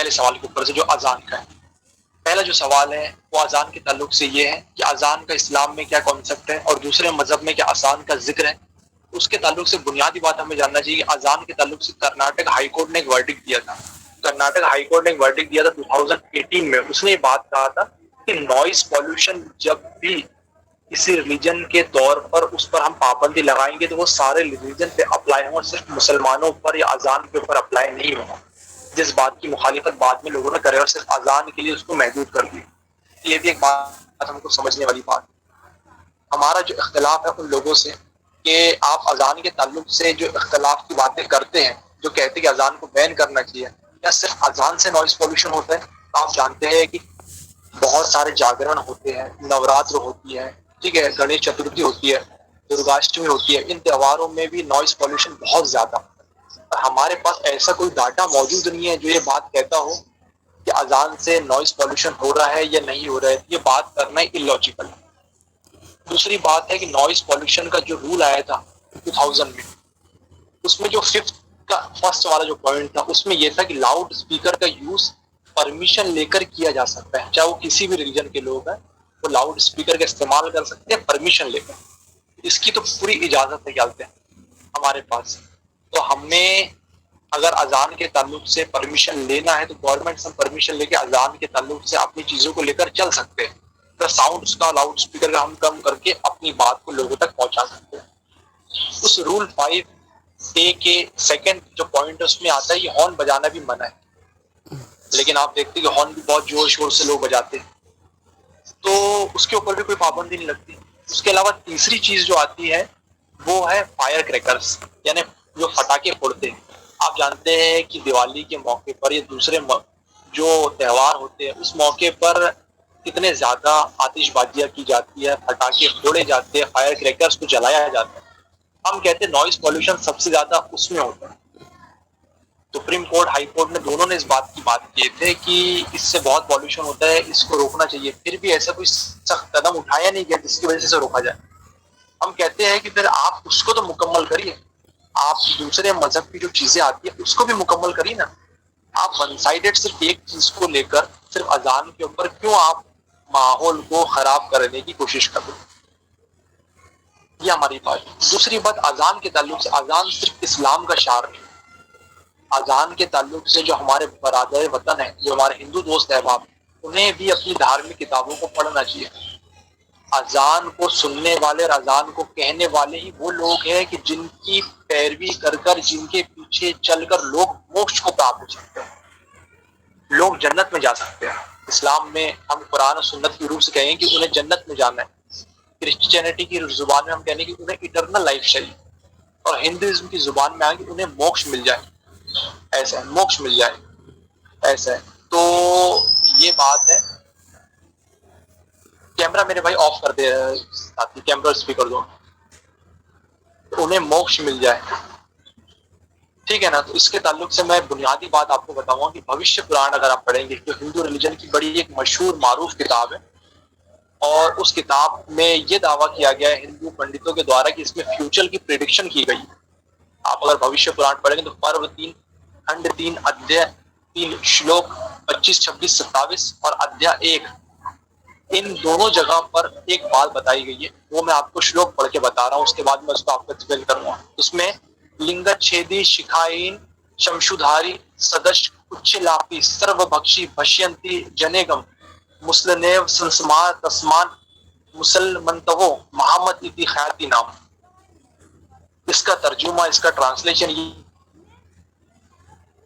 پہلے سوال کے اوپر سے جو اذان کا ہے. پہلا جو سوال ہے وہ اذان کے تعلق سے یہ ہے کہ اذان کا اسلام میں کیا کانسیپٹ ہے اور دوسرے مذہب میں کیا اذان کا ذکر ہے. اس کے تعلق سے بنیادی بات ہمیں جاننا چاہیے کہ اذان کے تعلق سے کرناٹک ہائی کورٹ نے ایک ورڈکٹ دیا تھا. کرناٹک ہائی کورٹ نے ایک ورڈکٹ دیا تھا 2018 میں. اس نے یہ بات کہا تھا کہ نوائز پالوشن جب بھی کسی ریلیجن کے طور پر اس پر ہم پابندی لگائیں گے تو وہ سارے ریلیجن پہ اپلائی ہوں، صرف مسلمانوں پر یا اذان کے اوپر اپلائی نہیں ہوگا. جس بات کی مخالفت بعد میں لوگوں نے کرے اور صرف اذان کے لیے اس کو محدود کر دی. یہ بھی ایک بات ہم کو سمجھنے والی بات. ہمارا جو اختلاف ہے ان لوگوں سے کہ آپ اذان کے تعلق سے جو اختلاف کی باتیں کرتے ہیں، جو کہتے ہیں کہ اذان کو بین کرنا چاہیے، یا صرف اذان سے نوائز پولوشن ہوتا ہے. آپ جانتے ہیں کہ بہت سارے جاگرن ہوتے ہیں، نوراتر ہوتی ہے، ٹھیک ہے، گنیش چترتھی ہوتی ہے، درگاشٹمی ہوتی ہے. ان تہواروں میں بھی نوائز پولوشن بہت زیادہ. ہمارے پاس ایسا کوئی ڈاٹا موجود نہیں ہے جو یہ بات کہتا ہو کہ اذان سے نوائز پولوشن ہو رہا ہے یا نہیں ہو رہا ہے. یہ بات کرنا ہی illogical ہے. دوسری بات ہے کہ نوائز پولوشن کا جو رول آیا تھا 2000 میں، اس میں جو فرسٹ والا جو پوائنٹ تھا اس میں یہ تھا کہ لاؤڈ اسپیکر کا یوز پرمیشن لے کر کیا جا سکتا ہے. چاہے وہ کسی بھی ریلیجن کے لوگ ہیں، وہ لاؤڈ اسپیکر کا استعمال کر سکتے ہیں پرمیشن لے کر. اس کی تو پوری اجازت ہے کیا ہمارے پاس. تو ہمیں اگر اذان کے تعلق سے پرمیشن لینا ہے تو گورنمنٹ سے پرمیشن لے کے اذان کے تعلق سے اپنی چیزوں کو لے کر چل سکتے ہیں. ساؤنڈ اس کا لاؤڈ اسپیکر کا ہم کم کر کے اپنی بات کو لوگوں تک پہنچا سکتے ہیں. اس رول 5A کے سیکنڈ جو پوائنٹ اس میں آتا ہے یہ ہارن بجانا بھی منع ہے. لیکن آپ دیکھتے ہیں کہ ہارن بھی بہت زور شور سے لوگ بجاتے ہیں، تو اس کے اوپر بھی کوئی پابندی نہیں لگتی. اس کے علاوہ تیسری چیز جو آتی ہے وہ ہے فائر کریکرز، یعنی جو پٹاخے پھوڑتے ہیں. آپ جانتے ہیں کہ دیوالی کے موقع پر یا دوسرے جو تہوار ہوتے ہیں اس موقع پر کتنے زیادہ آتش بازیاں کی جاتی ہے، پٹاخے پھوڑے جاتے ہیں، فائر کریکرز کو جلایا جاتا ہے. ہم کہتے ہیں نوائز پولوشن سب سے زیادہ اس میں ہوتا ہے. سپریم کورٹ، ہائی کورٹ نے دونوں نے اس بات کی بات کیے تھے کہ اس سے بہت پالوشن ہوتا ہے، اس کو روکنا چاہیے. پھر بھی ایسا کوئی سخت قدم اٹھایا نہیں گیا جس کی وجہ سے روکا جائے. ہم کہتے ہیں کہ پھر آپ اس کو تو مکمل کریے. آپ دوسرے مذہب کی جو چیزیں آتی ہیں اس کو بھی مکمل کریے نا. آپ ون سائیڈڈ صرف ایک چیز کو لے کر صرف اذان کے اوپر کیوں آپ ماحول کو خراب کرنے کی کوشش کرتے؟ یہ ہماری بات. دوسری بات اذان کے تعلق سے، اذان صرف اسلام کا شعار نہیں. اذان کے تعلق سے جو ہمارے برادر وطن ہیں، جو ہمارے ہندو دوست احباب، انہیں بھی اپنی دھارمک کتابوں کو پڑھنا چاہیے. اذان کو سننے والے اور اذان کو کہنے والے ہی وہ لوگ ہیں کہ جن کی پیروی کر کر، جن کے پیچھے چل کر لوگ موکش کو پراپت ہو سکتے ہیں، لوگ جنت میں جا سکتے ہیں. اسلام میں ہم قرآن و سنت کی روح سے کہیں کہ انہیں جنت میں جانا ہے. کرسچینٹی کی زبان میں ہم کہنے کہ انہیں اٹرنل لائف چاہیے، اور ہندوازم کی زبان میں آئے کہ انہیں موکش مل جائے. ایسا ہے، موکش مل جائے، ایسا ہے. تو یہ بات ہے. کیمرہ میرے بھائی آف کر دے، ساتھی کیمرہ اسپیکر دو. انہیں موکش مل جائے، ٹھیک ہے نا. تو اس کے تعلق سے میں بنیادی بات آپ کو بتاؤں گا کہ بھوشیہ پران اگر آپ پڑھیں گے جو ہندو ریلیجن کی بڑی ایک مشہور معروف کتاب ہے، اور اس کتاب میں یہ دعویٰ کیا گیا ہے ہندو پنڈتوں کے دوارا کہ اس میں فیوچر کی پریڈکشن کی گئی. آپ اگر بھوشیہ پران پڑھیں گے تو پرو 3 کھنڈ 3 ادھیائے 3 شلوک 25 26 27 اور ادھیائے 1، ان دونوں جگہ پر ایک بات بتائی گئی ہے. وہ میں آپ کو شلوک پڑھ کے بتا رہا ہوں، اس کے بعد میں اس کو آپ کو ایکسپلین کروں گا. اس میں لنگ چھیدی شکھائین شمشودھاری سدش اچ لاپی سرو بخشی بھشینتی جنیگم مسلنیو سنسمار تسمان مسلمنتو محمد اتی خیاتی نام. اس کا ترجمہ، اس کا ٹرانسلیشن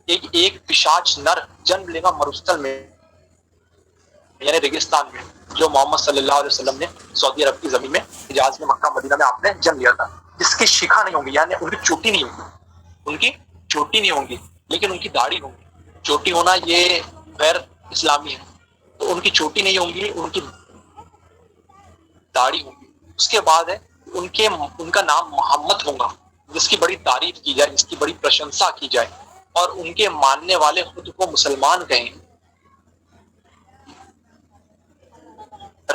یہ ایک پشاچ نر جنم لے گا مرستل میں، یعنی ریگستان میں، جو محمد صلی اللہ علیہ وسلم نے سعودی عرب کی زمین میں حجاز میں مکہ مدینہ میں آپ نے جنم لیا تھا. جس کی شکھا نہیں ہوں گی، یعنی ان کی چوٹی نہیں ہوگی، ان کی چوٹی نہیں ہوں گی لیکن ان کی داڑھی ہوں گی. چوٹی ہونا یہ غیر اسلامی ہے، تو ان کی چوٹی نہیں ہوں گی، ان کی داڑھی ہوں گی. اس کے بعد ہے ان کا نام محمد ہوگا، جس کی بڑی تعریف کی جائے، جس کی بڑی پرشنسا کی جائے، اور ان کے ماننے والے خود کو مسلمان کہیں.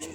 3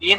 3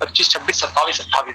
25, 26, 27, 28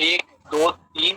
1, 2, 3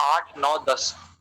8, 9, 10